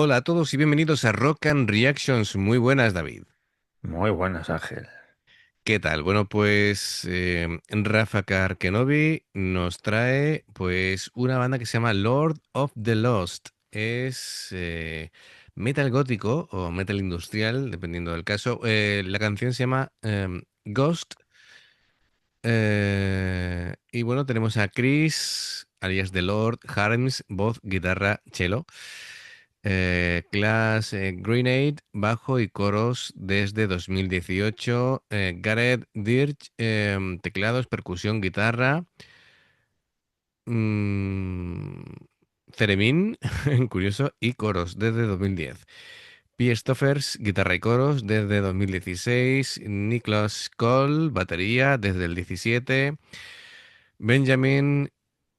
Hola a todos y bienvenidos a Rock and Reactions. Muy buenas, David. Muy buenas, Ángel. ¿Qué tal? Bueno, pues Rafa Karkenobi nos trae pues una banda que se llama Lord of the Lost. Es metal gótico o metal industrial, dependiendo del caso. La canción se llama Ghost. Y bueno, tenemos a Chris, alias The Lord, Harms, voz, guitarra, cello. Class Grenade, bajo y coros desde 2018. Gareth Dirge, teclados, percusión, guitarra. mm, Theremin, curioso, y coros desde 2010. P. Stoffers, guitarra y coros desde 2016. Niklas Cole, batería desde el 17. Benjamin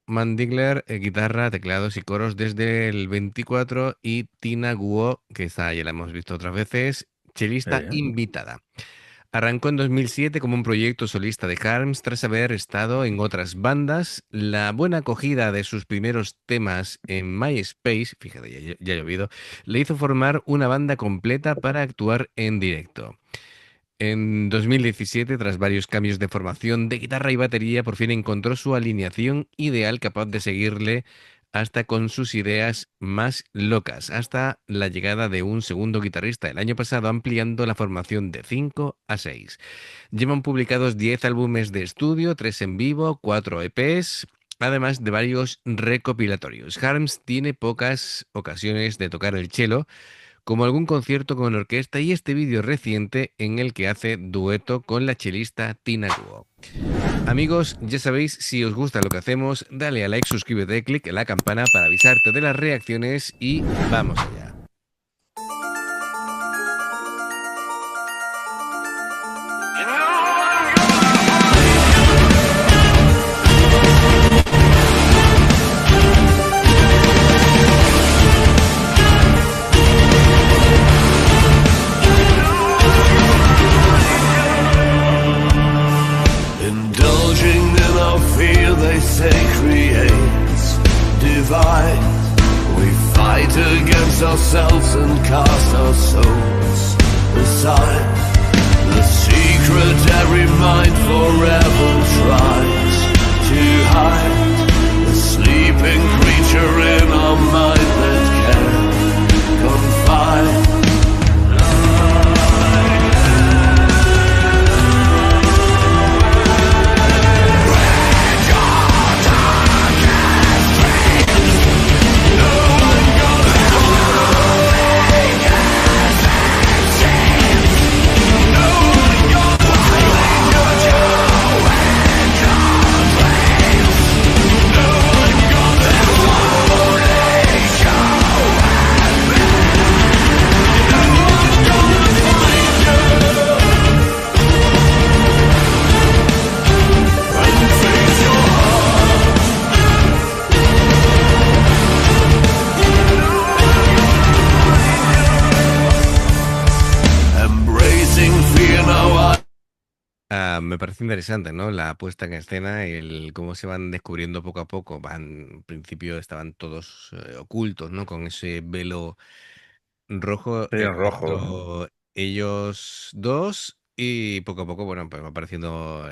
Mandigler, guitarra, teclados y coros desde el 24 y Tina Guo, que esta ya la hemos visto otras veces, chelista Sí. invitada. Arrancó en 2007 como un proyecto solista de Harms tras haber estado en otras bandas. La buena acogida de sus primeros temas en MySpace, fíjate, ya ha llovido, le hizo formar una banda completa para actuar en directo. En 2017, tras varios cambios de formación de guitarra y batería, por fin encontró su alineación ideal capaz de seguirle hasta con sus ideas más locas, hasta la llegada de un segundo guitarrista el año pasado, ampliando la formación de 5 a 6. Llevan publicados 10 álbumes de estudio, 3 en vivo, 4 EPs, además de varios recopilatorios. Harms tiene pocas ocasiones de tocar el cello, como algún concierto con orquesta y este vídeo reciente en el que hace dueto con la chelista Tina Guo. Amigos, ya sabéis, si os gusta lo que hacemos, dale a like, suscríbete, clic en la campana para avisarte de las reacciones y vamos allá. Indulging in our fear, they say creates divide. We fight against ourselves and cast our souls aside. The secret every mind forever tries to hide. The sleeping creature in our mind that can confide. Embracing fear now. Me parece interesante, ¿no? La puesta en escena, el cómo se van descubriendo poco a poco. En principio estaban todos ocultos, ¿no? Con ese velo rojo, Sí, en rojo, ¿no? ellos dos y poco a poco, bueno, pues va apareciendo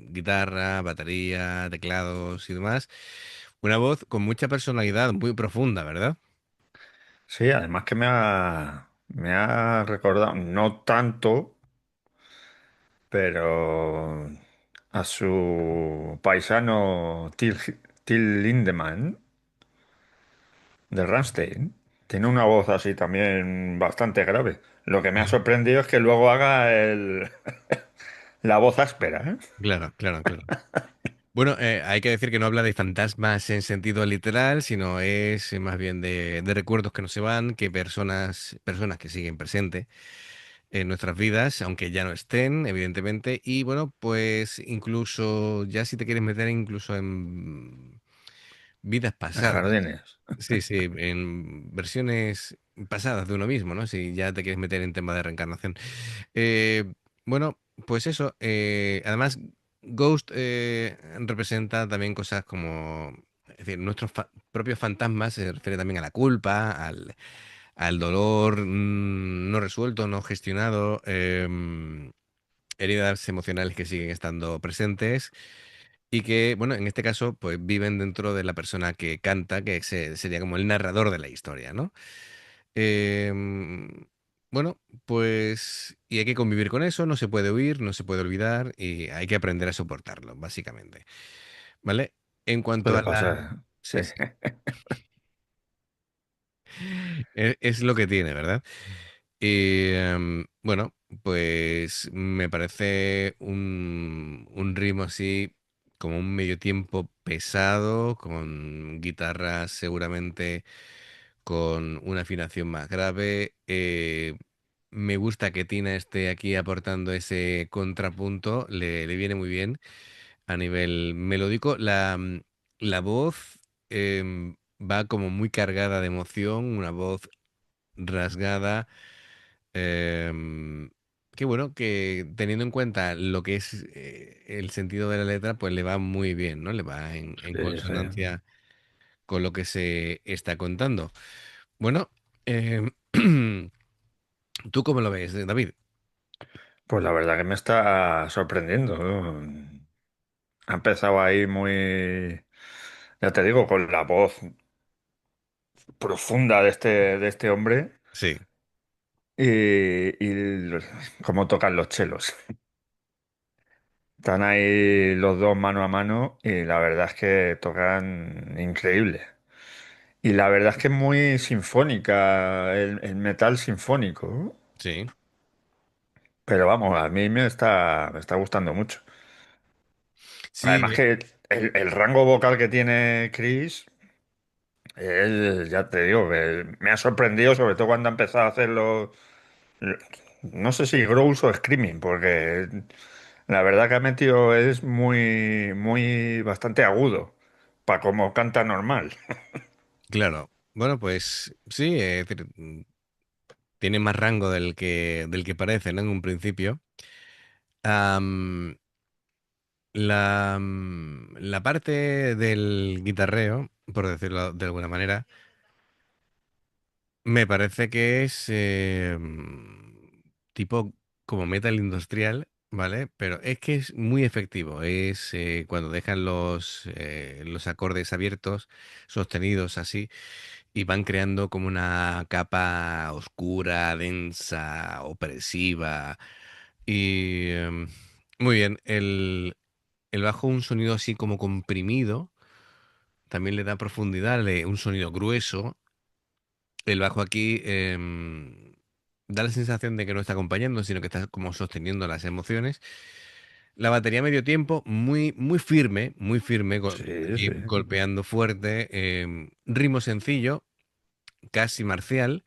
guitarra, batería, teclados y demás. Una voz con mucha personalidad, muy profunda, ¿verdad? Sí, además que me ha recordado, no tanto, pero a su paisano Till Lindemann de Rammstein. Tiene una voz así también bastante grave. Lo que me ha Ajá. sorprendido es que luego haga la voz áspera, ¿eh? Claro, claro, claro. Bueno, hay que decir que no habla de fantasmas en sentido literal, sino es más bien de recuerdos que no se van, que personas que siguen presentes en nuestras vidas, aunque ya no estén, evidentemente. Y bueno, pues incluso ya si te quieres meter incluso en vidas En pasadas, jardines. sí, sí, en versiones pasadas de uno mismo, ¿no? Si ya te quieres meter en tema de reencarnación. Bueno, pues eso. Además, Ghost representa también cosas como, es decir, nuestros propios fantasmas se refiere también a la culpa, al dolor no resuelto, no gestionado, heridas emocionales que siguen estando presentes y que, bueno, en este caso, pues viven dentro de la persona que canta, que sería como el narrador de la historia, ¿no? Em, bueno, pues, y hay que convivir con eso, no se puede huir, no se puede olvidar y hay que aprender a soportarlo, básicamente. ¿Vale? En cuanto Puede a la... pasar, sí. Sí, sí, es lo que tiene, ¿verdad? Y bueno, pues me parece un ritmo así como un medio tiempo pesado, con guitarras seguramente con una afinación más grave. Me gusta que Tina esté aquí aportando ese contrapunto, le viene muy bien a nivel melódico. La voz va como muy cargada de emoción, una voz rasgada. em, que bueno, que teniendo en cuenta lo que es el sentido de la letra, pues le va muy bien, ¿no? Le va en Sí, sí. consonancia con lo que se está contando. Bueno, em, ¿tú cómo lo ves, David? Pues la verdad que me está sorprendiendo, ¿no? Ha empezado ahí muy, ya te digo, con la voz profunda de este hombre Sí, y cómo tocan los chelos. Están ahí los dos mano a mano y la verdad es que tocan increíble. Y la verdad es que es muy sinfónica, el metal sinfónico, ¿no? sí, Pero vamos, a mí me está gustando mucho. sí, Además que el rango vocal que tiene Chris, ya te digo, que me ha sorprendido sobre todo cuando ha empezado a hacerlo, no sé si growls o screaming, porque la verdad que ha metido es muy, bastante agudo, para como canta normal. claro. Bueno, pues sí, tiene más rango del que parece, ¿no? En un principio. Am, la parte del guitarreo, por decirlo de alguna manera, me parece que es tipo como metal industrial, ¿vale? Pero es que es muy efectivo. Es cuando dejan los acordes abiertos, sostenidos así, y van creando como una capa oscura, densa, opresiva. Y muy bien, el bajo un sonido así como comprimido, también le da profundidad, un sonido grueso. El bajo aquí da la sensación de que no está acompañando, sino que está como sosteniendo las emociones. La batería medio tiempo, muy firme, Sí, aquí sí. golpeando fuerte. Ritmo sencillo, casi marcial,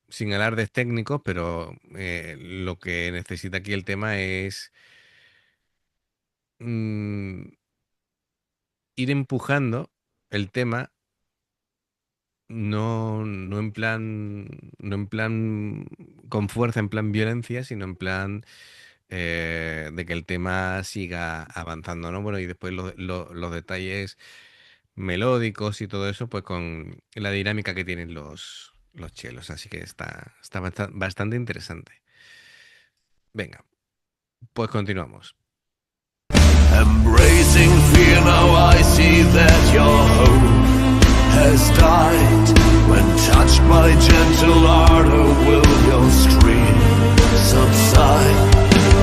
sin alardes técnicos, pero lo que necesita aquí el tema es mm, ir empujando el tema. No en plan con fuerza, en plan violencia, sino en plan de que el tema siga avanzando, ¿no? Bueno, y después los detalles melódicos y todo eso, pues con la dinámica que tienen los chelos. Así que está bastante interesante. Venga, pues continuamos. Embracing fear, now I see that your hope has died. When touched by gentle ardor, will your scream subside?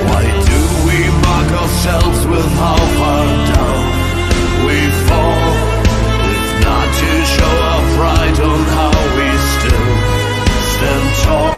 Why do we mock ourselves with how far down we fall? If not to show our pride on how we still stand tall.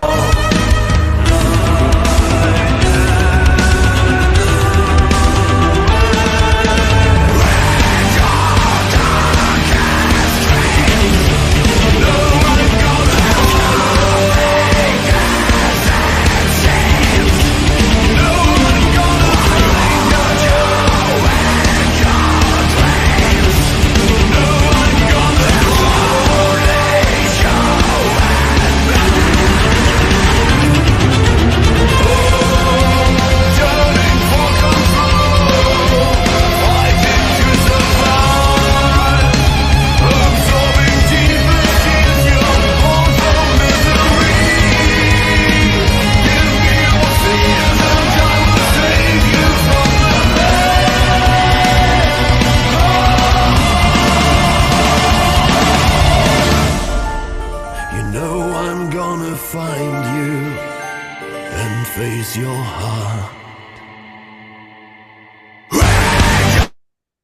face your heart.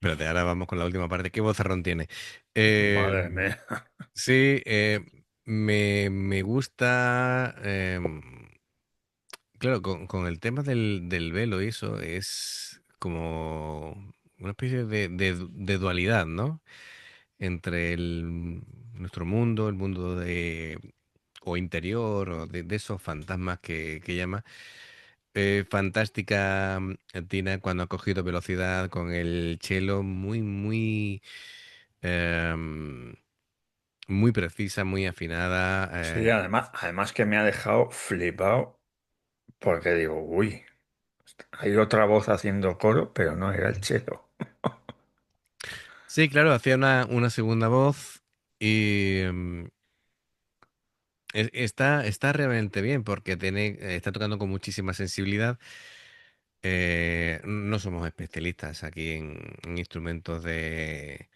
Espérate, ahora vamos con la última parte. ¿Qué vozarrón tiene? Madre mía. Sí, me gusta. Claro, con el tema del velo y eso es como una especie de dualidad, ¿no? Entre nuestro mundo, el mundo o interior, o de esos fantasmas que llama. Fantástica Tina cuando ha cogido velocidad con el cello, em, muy precisa, muy afinada. Sí, además que me ha dejado flipado porque digo, uy, hay otra voz haciendo coro, pero no era el cello. Sí, claro, hacía una segunda voz y está realmente bien porque está tocando con muchísima sensibilidad. No somos especialistas aquí en instrumentos de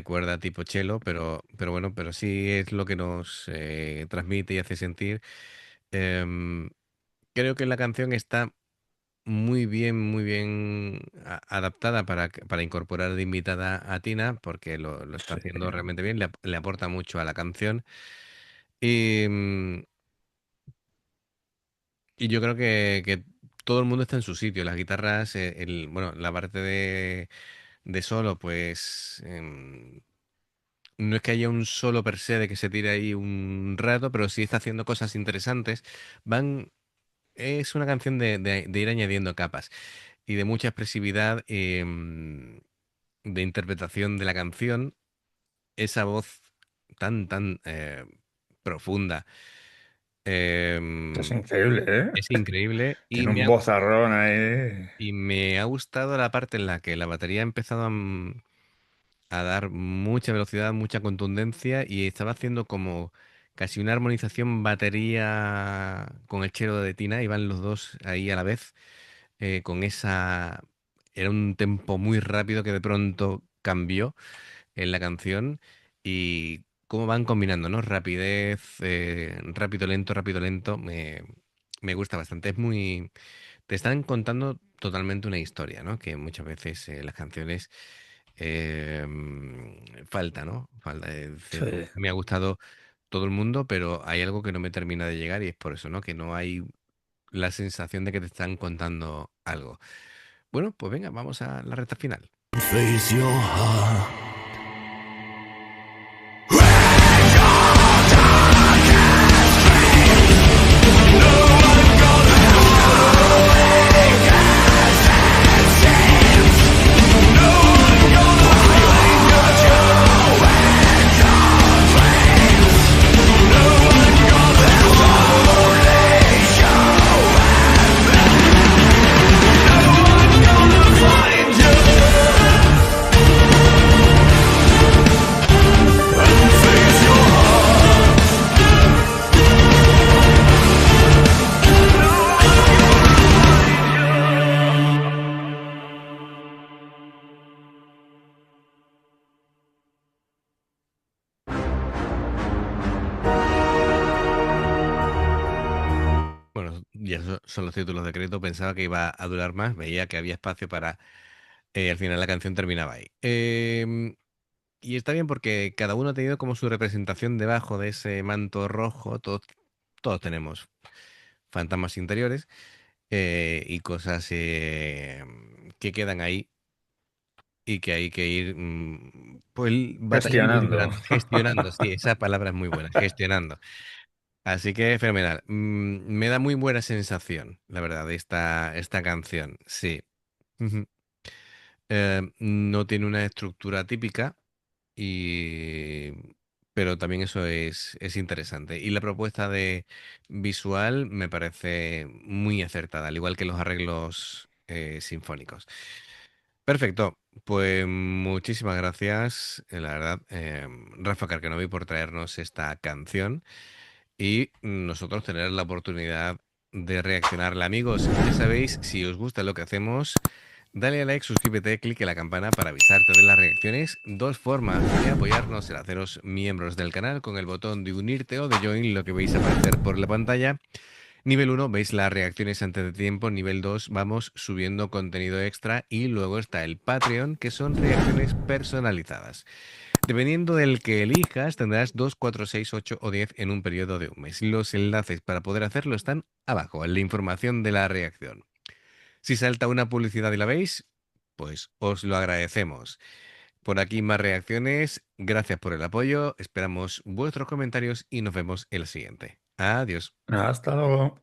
cuerda tipo cello, pero bueno, pero sí es lo que nos transmite y hace sentir. Em, Creo que la canción está muy bien adaptada para incorporar de invitada a Tina, porque lo está Sí, haciendo realmente bien, le aporta mucho a la canción. Y, y yo creo que todo el mundo está en su sitio. Las guitarras, bueno, la parte de solo, pues no es que haya un solo per se de que se tire ahí un rato, pero sí está haciendo cosas interesantes. Es una canción de ir añadiendo capas y de mucha expresividad de interpretación de la canción. Esa voz tan profunda es em, increíble, ¿eh? es increíble Tiene un vozarrón ahí. y me ha gustado la parte en la que la batería ha empezado a dar mucha velocidad, mucha contundencia y estaba haciendo como casi una armonización batería con el chelo de Tina, iban los dos ahí a la vez, con esa... Era un tempo muy rápido que de pronto cambió en la canción y cómo van combinando, ¿no? Rapidez, rápido, lento, me gusta bastante. Te están contando totalmente una historia, ¿no? Que muchas veces las canciones falta, ¿no? Falta. Sí. Me ha gustado todo el mundo, pero hay algo que no me termina de llegar y es por eso, ¿no? Que no hay la sensación de que te están contando algo. Bueno, pues venga, vamos a la recta final. Face your heart. Bueno, ya son los títulos de crédito. Pensaba que iba a durar más. Veía que había espacio para... al final la canción terminaba ahí. Y está bien porque cada uno ha tenido como su representación debajo de ese manto rojo. Todos tenemos fantasmas interiores y cosas que quedan ahí y que hay que ir pues batallando y Gestionando. liberando, gestionando. Sí, esa palabra es muy buena, gestionando. Así que fenomenal. Me da muy buena sensación, la verdad, esta canción. Sí. Ujú. No tiene una estructura típica, y... pero también eso es interesante. Y la propuesta de visual me parece muy acertada, al igual que los arreglos sinfónicos. Perfecto. Pues muchísimas gracias, la verdad, Rafa Carcanovi, por traernos esta canción y nosotros tener la oportunidad de reaccionarla. Amigos, ya sabéis, si os gusta lo que hacemos, dale a like, suscríbete, clique la campana para avisarte de las reacciones. Dos formas de apoyarnos: el haceros miembros del canal con el botón de unirte o de join, lo que veis aparecer por la pantalla. Nivel 1, veis las reacciones antes de tiempo. Nivel 2, vamos subiendo contenido extra. Y luego está el Patreon, que son reacciones personalizadas. Dependiendo del que elijas, tendrás 2, 4, 6, 8 o 10 en un periodo de un mes. Los enlaces para poder hacerlo están abajo, en la información de la reacción. Si salta una publicidad y la veis, pues os lo agradecemos. Por aquí más reacciones. Gracias por el apoyo. Esperamos vuestros comentarios y nos vemos en el siguiente. Adiós. Hasta luego.